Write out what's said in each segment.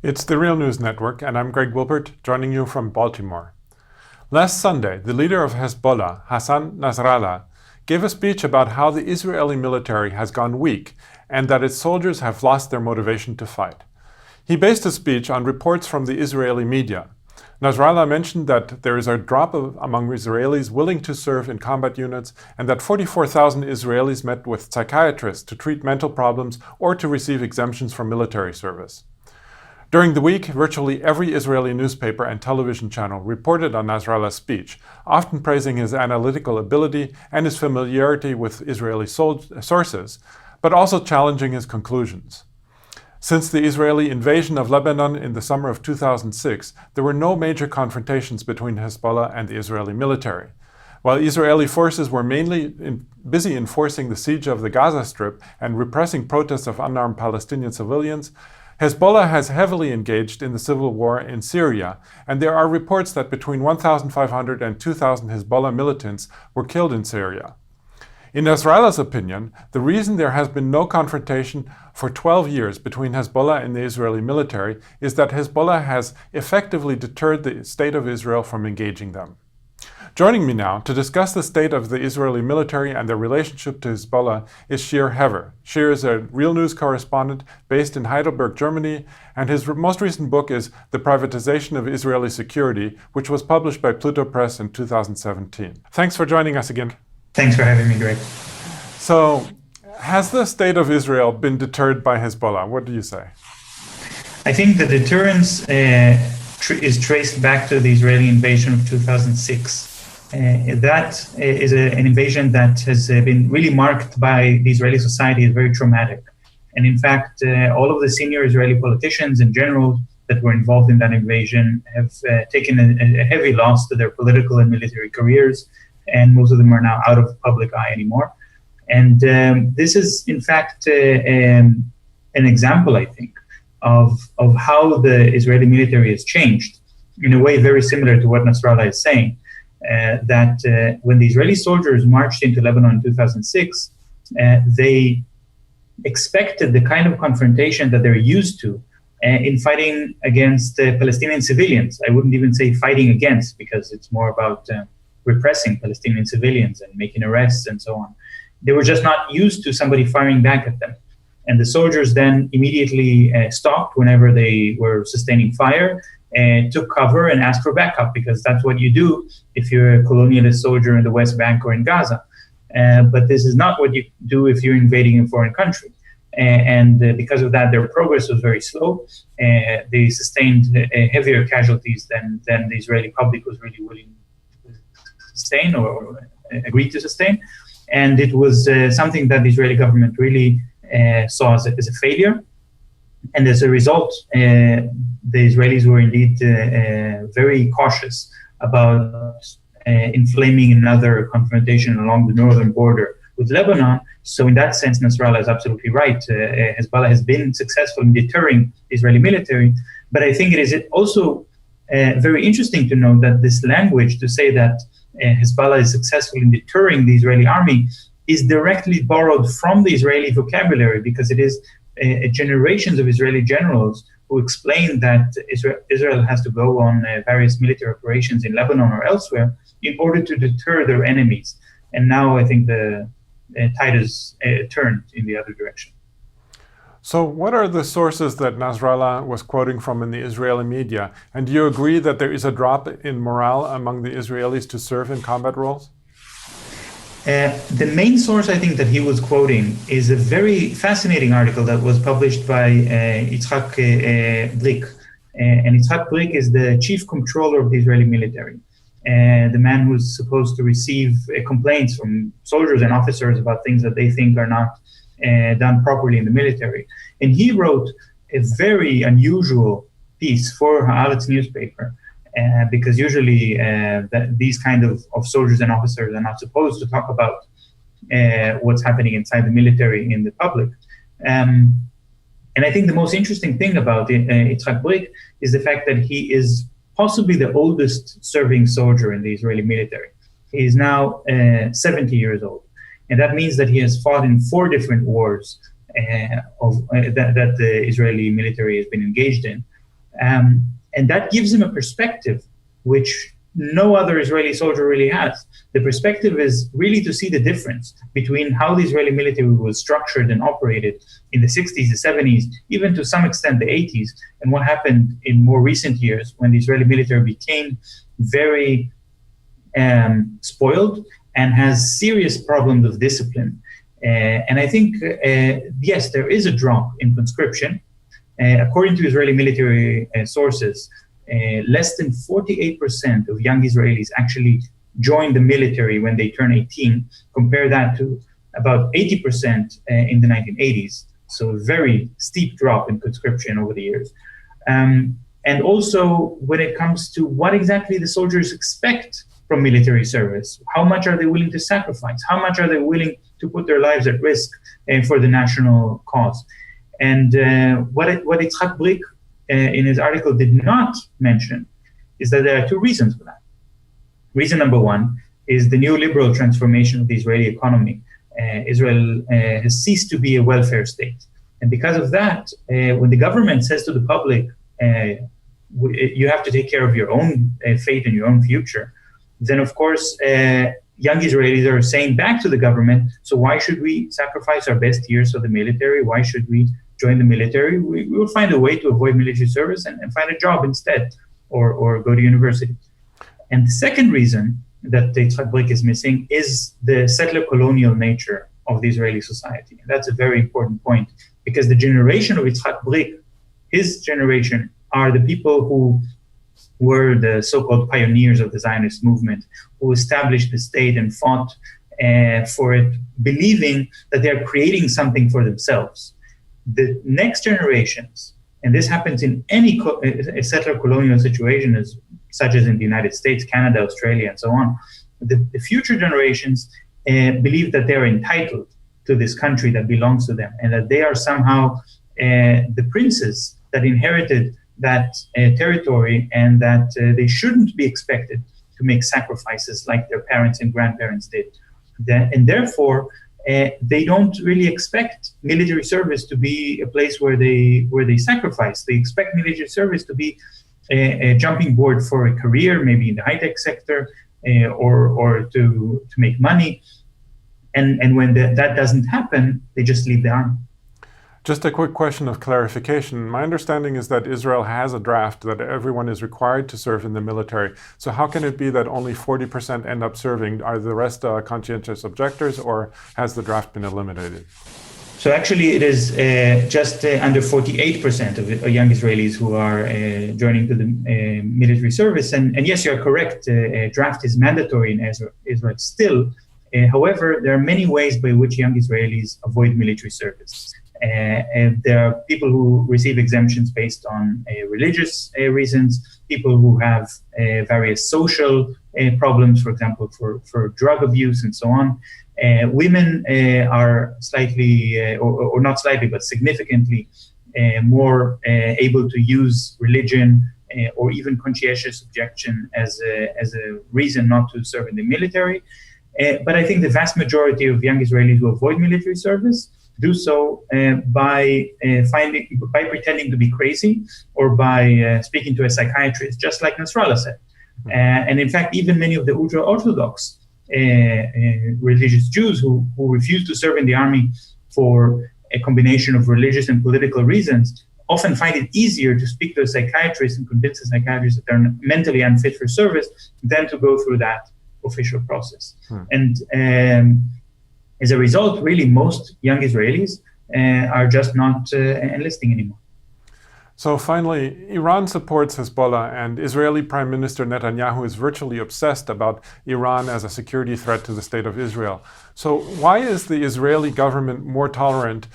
It's the Real News Network, and I'm Greg Wilbert, joining you from Baltimore. Last Sunday, the leader of Hezbollah, Hassan Nasrallah, gave a speech about how the Israeli military has gone weak and that its soldiers have lost their motivation to fight. He based his speech on reports from the Israeli media. Nasrallah mentioned that there is a drop among Israelis willing to serve in combat units and that 44,000 Israelis met with psychiatrists to treat mental problems or to receive exemptions from military service. During the week, virtually every Israeli newspaper and television channel reported on Nasrallah's speech, often praising his analytical ability and his familiarity with Israeli sources, but also challenging his conclusions. Since the Israeli invasion of Lebanon in the summer of 2006, there were no major confrontations between Hezbollah and the Israeli military. While Israeli forces were mainly busy enforcing the siege of the Gaza Strip and repressing protests of unarmed Palestinian civilians, Hezbollah has heavily engaged in the civil war in Syria, and there are reports that between 1,500 and 2,000 Hezbollah militants were killed in Syria. In Nasrallah's opinion, the reason there has been no confrontation for 12 years between Hezbollah and the Israeli military is that Hezbollah has effectively deterred the State of Israel from engaging them. Joining me now to discuss the state of the Israeli military and their relationship to Hezbollah is Shir Hever. Shir is a Real News correspondent based in Heidelberg, Germany, and his most recent book is The Privatization of Israeli Security, which was published by Pluto Press in 2017. Thanks for joining us again. Thanks for having me, Greg. So, has the state of Israel been deterred by Hezbollah? What do you say? I think the deterrence is traced back to the Israeli invasion of 2006. That is an invasion that has been really marked by the Israeli society as very traumatic. And in fact, all of the senior Israeli politicians and generals that were involved in that invasion have taken a heavy loss to their political and military careers, and most of them are now out of the public eye anymore. And this is, in fact, an example, I think, of how the Israeli military has changed in a way very similar to what Nasrallah is saying. That when the Israeli soldiers marched into Lebanon in 2006, they expected the kind of confrontation that they're used to in fighting against Palestinian civilians. I wouldn't even say fighting against, because it's more about repressing Palestinian civilians and making arrests and so on. They were just not used to somebody firing back at them. And the soldiers then immediately stopped whenever they were sustaining fire, and took cover and asked for backup, because that's what you do if you're a colonialist soldier in the West Bank or in Gaza. But this is not what you do if you're invading a foreign country. And because of that, their progress was very slow. They sustained heavier casualties than the Israeli public was really willing to sustain or agreed to sustain. And it was something that the Israeli government really saw as a failure. And as a result, the Israelis were indeed very cautious about inflaming another confrontation along the northern border with Lebanon. So in that sense, Nasrallah is absolutely right. Hezbollah has been successful in deterring the Israeli military. But I think it is also very interesting to note that this language to say that Hezbollah is successful in deterring the Israeli army is directly borrowed from the Israeli vocabulary, because it is generations of Israeli generals who explain that Israel has to go on various military operations in Lebanon or elsewhere in order to deter their enemies. And now I think the tide has turned in the other direction. So what are the sources that Nasrallah was quoting from in the Israeli media? And do you agree that there is a drop in morale among the Israelis to serve in combat roles? The main source I think that he was quoting is a very fascinating article that was published by Yitzhak Brik. And Yitzhak Brik is the chief controller of the Israeli military, the man who's supposed to receive complaints from soldiers and officers about things that they think are not done properly in the military. And he wrote a very unusual piece for Haaretz newspaper, because usually these kind of soldiers and officers are not supposed to talk about what's happening inside the military in the public. And I think the most interesting thing about Yitzhak Brik is the fact that he is possibly the oldest serving soldier in the Israeli military. He is now 70 years old. And that means that he has fought in 4 different wars that the Israeli military has been engaged in. And that gives him a perspective which no other Israeli soldier really has. The perspective is really to see the difference between how the Israeli military was structured and operated in the 60s, the 70s, even to some extent the 80s, and what happened in more recent years when the Israeli military became very spoiled and has serious problems of discipline. And I think, yes, there is a drop in conscription. According to Israeli military sources, less than 48% of young Israelis actually join the military when they turn 18. Compare that to about 80% in the 1980s. So a very steep drop in conscription over the years. And also when it comes to what exactly the soldiers expect from military service, how much are they willing to sacrifice? How much are they willing to put their lives at risk for the national cause? And what Yitzhak Brik in his article did not mention is that there are two reasons for that. Reason number one is the neoliberal transformation of the Israeli economy. Israel has ceased to be a welfare state. And because of that, when the government says to the public, you have to take care of your own fate and your own future, then of course, young Israelis are saying back to the government, so why should we sacrifice our best years for the military? Why should we join the military? We will find a way to avoid military service and find a job instead, or go to university. And the second reason that Yitzhak Brik is missing is the settler colonial nature of the Israeli society. And that's a very important point, because the generation of Yitzhak Brik, his generation, are the people who were the so-called pioneers of the Zionist movement, who established the state and fought for it, believing that they're creating something for themselves. The next generations, and this happens in any settler colonial situation, such as in the United States, Canada, Australia, and so on, the future generations believe that they're entitled to this country that belongs to them, and that they are somehow the princes that inherited that territory, and that they shouldn't be expected to make sacrifices like their parents and grandparents did. And therefore, they don't really expect military service to be a place where they sacrifice. They expect military service to be a jumping board for a career, maybe in the high-tech sector, or to make money. And when that doesn't happen, they just leave the army. Just a quick question of clarification. My understanding is that Israel has a draft that everyone is required to serve in the military. So how can it be that only 40% end up serving? Are the rest conscientious objectors, or has the draft been eliminated? So actually it is just under 48% of young Israelis who are joining to the military service. And yes, you're correct, draft is mandatory in Israel still. However, there are many ways by which young Israelis avoid military service. And there are people who receive exemptions based on religious reasons, people who have various social problems, for example, for drug abuse and so on. Women are slightly, or not slightly, but significantly more able to use religion or even conscientious objection as a reason not to serve in the military. But I think the vast majority of young Israelis who avoid military service do so by pretending to be crazy, or by speaking to a psychiatrist, just like Nasrallah said. And in fact, even many of the ultra-Orthodox religious Jews who refuse to serve in the army for a combination of religious and political reasons often find it easier to speak to a psychiatrist and convince a psychiatrist that they're mentally unfit for service than to go through that official process. And as a result, really, most young Israelis are just not enlisting anymore. So finally, Iran supports Hezbollah, and Israeli Prime Minister Netanyahu is virtually obsessed about Iran as a security threat to the state of Israel. So why is the Israeli government more tolerant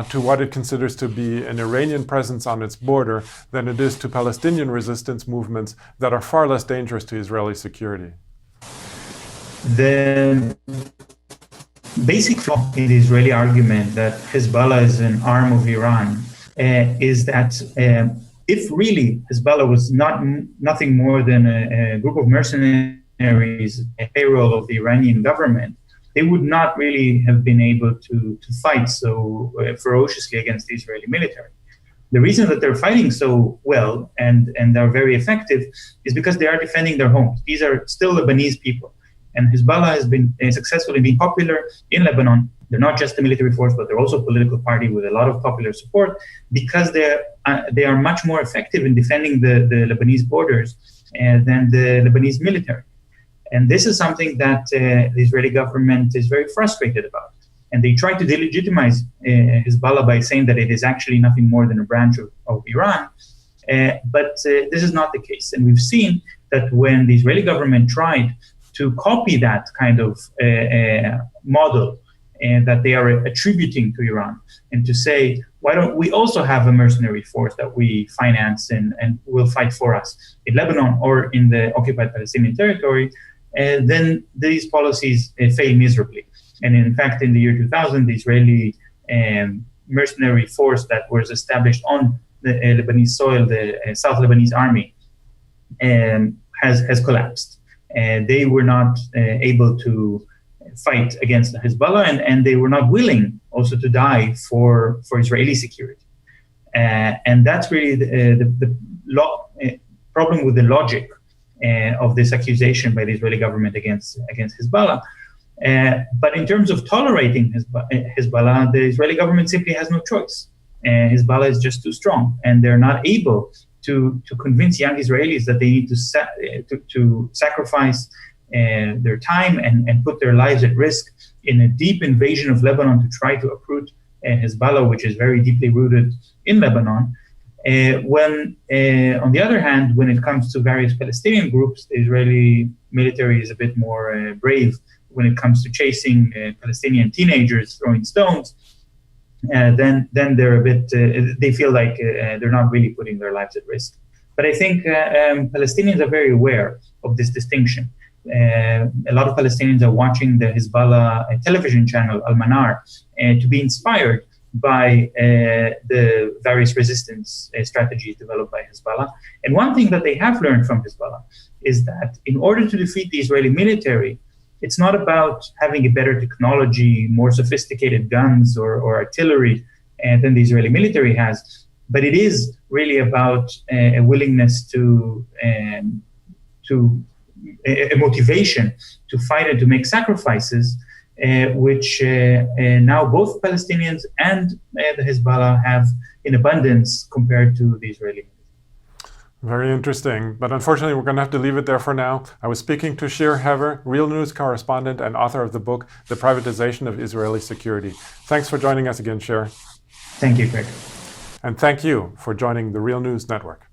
to what it considers to be an Iranian presence on its border than it is to Palestinian resistance movements that are far less dangerous to Israeli security? The basic flaw in the Israeli argument that Hezbollah is an arm of Iran is that if really Hezbollah was nothing more than a group of mercenaries, a payroll of the Iranian government, they would not really have been able to fight so ferociously against the Israeli military. The reason that they're fighting so well and are very effective is because they are defending their homes. These are still Lebanese people. And Hezbollah has been successful in being popular in Lebanon. They're not just a military force, but they're also a political party with a lot of popular support because they are much more effective in defending the Lebanese borders than the Lebanese military. And this is something that the Israeli government is very frustrated about. And they try to delegitimize Hezbollah by saying that it is actually nothing more than a branch of Iran. But this is not the case. And we've seen that when the Israeli government tried to copy that kind of model that they are attributing to Iran and to say, why don't we also have a mercenary force that we finance and will fight for us in Lebanon or in the occupied Palestinian territory, then these policies fail miserably. And in fact, in the year 2000, the Israeli mercenary force that was established on the Lebanese soil, the South Lebanese Army, has collapsed. They were not able to fight against Hezbollah, and they were not willing also to die for Israeli security. And that's really the problem with the logic of this accusation by the Israeli government against Hezbollah. But in terms of tolerating Hezbollah, the Israeli government simply has no choice. Hezbollah is just too strong, and they're not able to convince young Israelis that they need to sacrifice their time and put their lives at risk in a deep invasion of Lebanon to try to uproot Hezbollah, which is very deeply rooted in Lebanon. When, on the other hand, when it comes to various Palestinian groups, the Israeli military is a bit more brave when it comes to chasing Palestinian teenagers throwing stones. Then they're a bit, they feel like they're not really putting their lives at risk. But I think Palestinians are very aware of this distinction. A lot of Palestinians are watching the Hezbollah television channel, Al-Manar, to be inspired by the various resistance strategies developed by Hezbollah. And one thing that they have learned from Hezbollah is that in order to defeat the Israeli military, it's not about having a better technology, more sophisticated guns or artillery than the Israeli military has, but it is really about a willingness to a motivation to fight and to make sacrifices, which now both Palestinians and the Hezbollah have in abundance compared to the Israeli. Very interesting, but unfortunately we're going to have to leave it there for now. I was speaking to Shir Hever, Real News correspondent and author of the book, The Privatization of Israeli Security. Thanks for joining us again, Shir. Thank you, Greg. And thank you for joining the Real News Network.